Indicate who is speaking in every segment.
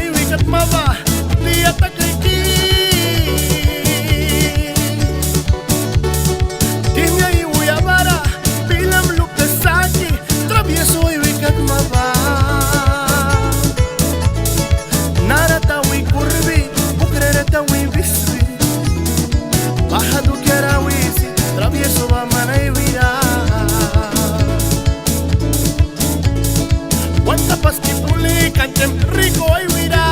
Speaker 1: ay wikat mava dia takliki Timya y uyabara bilam lukasaki travieso ay wikat mava Narata wi kurbi bukrereta wi biswi Bahadu kera wisi travieso va manay wira Wanta pasti puli kancem rico ay wira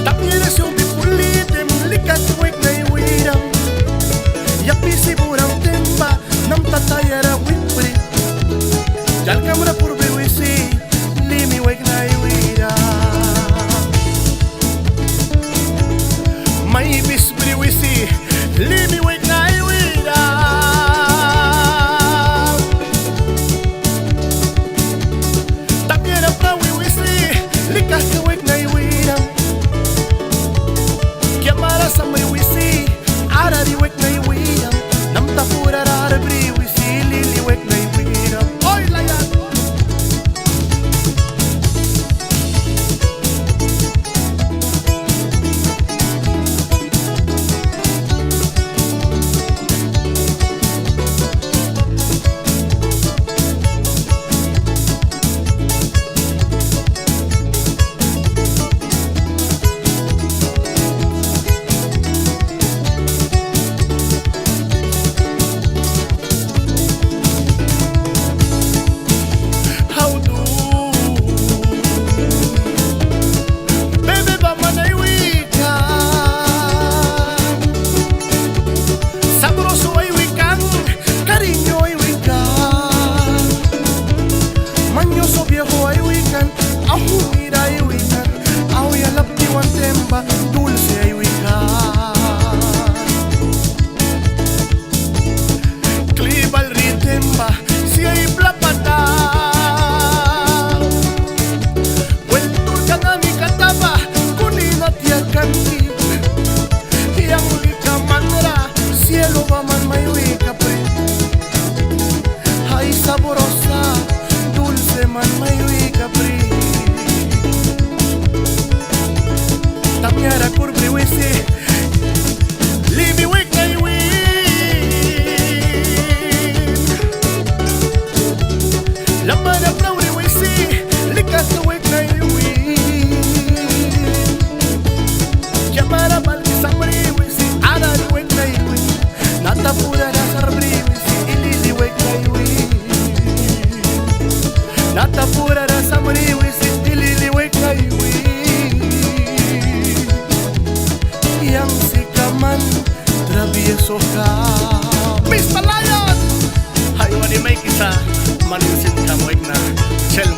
Speaker 1: Tapyere subi puli tem likat wik na wira Yapisi burang temba nam tatayara wipri Jal kamra purbi wisi limi wik na wira May bisbri wisi limi wik na wira Tapyera prawi wisi likas ka wik na wira Kiamara sa may wisi arari wik na wira Nam tapura rarabri wisi lili wik na wira Oy layan Dulce ay wika Klibal ritemba si ay plapata Weltur ka na mi kataba kuninat yakanti Yang wika manra cielo va man may wika pre Ay saborosa dulce man may wika pre Tamyara kurbi wisi Limi wik na iwin Lamana prawri wisi Likas na wik na iwin Kiamara balki samri wisi Arari wik na iwin Natapura na sarbri wisi Ilili wik na iwin Natapura na samri wisi Ilili wik na iwin Yang si kaman travieso ka Miss Palayan! Hayo ni may kisa manusin ka mo na Chel